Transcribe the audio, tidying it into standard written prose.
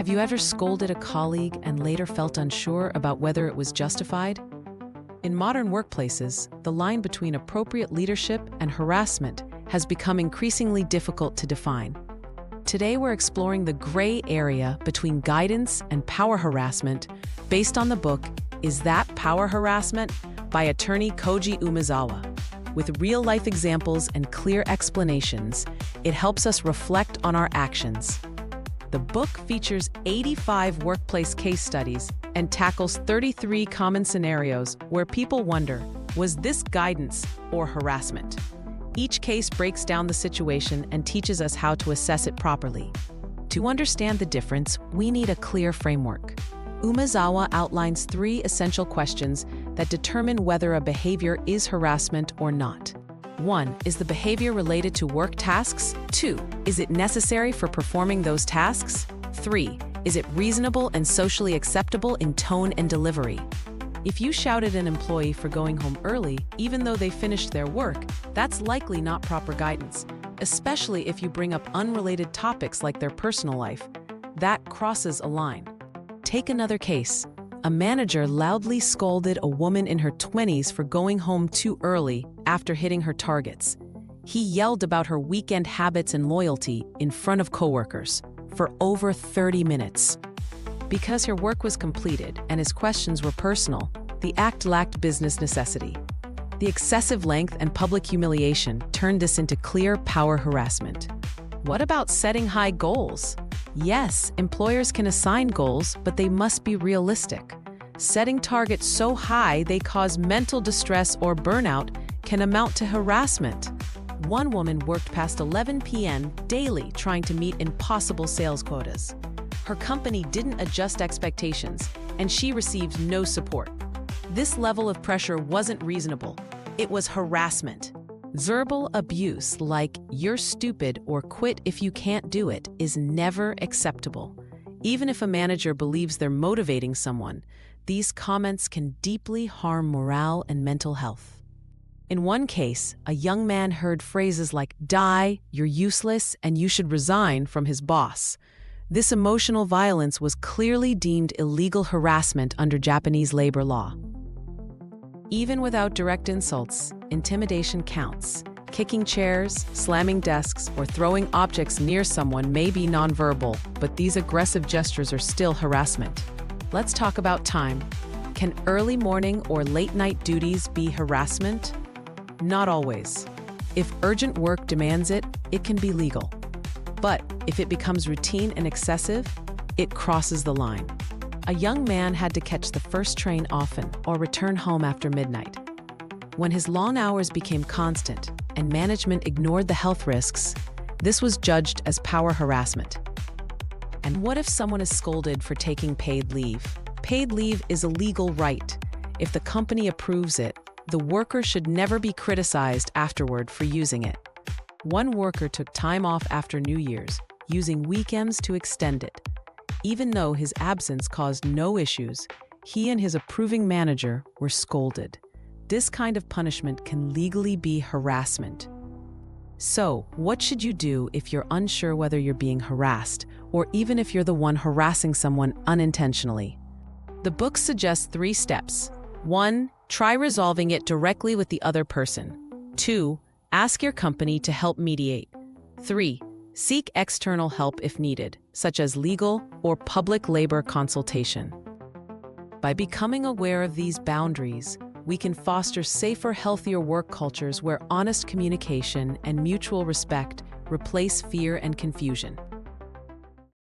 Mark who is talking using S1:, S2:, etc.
S1: Have you ever scolded a colleague and later felt unsure about whether it was justified? In modern workplaces, the line between appropriate leadership and harassment has become increasingly difficult to define. Today we're exploring the gray area between guidance and power harassment based on the book That Power Harassment by attorney Koji Umezawa. With real-life examples and clear explanations, it helps us reflect on our actions. The book features 85 workplace case studies and tackles 33 common scenarios where people wonder, was this guidance or harassment? Each case breaks down the situation and teaches us how to assess it properly. To understand the difference, we need a clear framework. Umezawa outlines 3 essential questions that determine whether a behavior is harassment or not. 1. Is the behavior related to work tasks? 2. Is it necessary for performing those tasks? 3. Is it reasonable and socially acceptable in tone and delivery? If you shout at an employee for going home early, even though they finished their work, that's likely not proper guidance, especially if you bring up unrelated topics like their personal life. That crosses a line. Take another case. A manager loudly scolded a woman in her 20s for going home too early after hitting her targets. He yelled about her weekend habits and loyalty in front of coworkers for over 30 minutes. Because her work was completed and his questions were personal, the act lacked business necessity. The excessive length and public humiliation turned this into clear power harassment. What about setting high goals? Yes, employers can assign goals, but they must be realistic. Setting targets so high they cause mental distress or burnout can amount to harassment. One woman worked past 11 p.m. daily trying to meet impossible sales quotas. Her company didn't adjust expectations, and she received no support. This level of pressure wasn't reasonable. It was harassment. Verbal abuse like "you're stupid" or "quit if you can't do it" is never acceptable. Even if a manager believes they're motivating someone, these comments can deeply harm morale and mental health. In one case, a young man heard phrases like "die," "you're useless," and "you should resign" from his boss. This emotional violence was clearly deemed illegal harassment under Japanese labor law. Even without direct insults, intimidation counts. Kicking chairs, slamming desks, or throwing objects near someone may be nonverbal, but these aggressive gestures are still harassment. Let's talk about time. Can early morning or late night duties be harassment? Not always. If urgent work demands it, it can be legal. But if it becomes routine and excessive, it crosses the line. A young man had to catch the first train often or return home after midnight. When his long hours became constant and management ignored the health risks, this was judged as power harassment. And what if someone is scolded for taking paid leave? Paid leave is a legal right. If the company approves it, the worker should never be criticized afterward for using it. One worker took time off after New Year's, using weekends to extend it. Even though his absence caused no issues, he and his approving manager were scolded. This kind of punishment can legally be harassment. So, what should you do if you're unsure whether you're being harassed, or even if you're the one harassing someone unintentionally? The book suggests 3 steps. 1. Try resolving it directly with the other person. 2. Ask your company to help mediate. 3. Seek external help if needed, such as legal or public labor consultation. By becoming aware of these boundaries, we can foster safer, healthier work cultures where honest communication and mutual respect replace fear and confusion.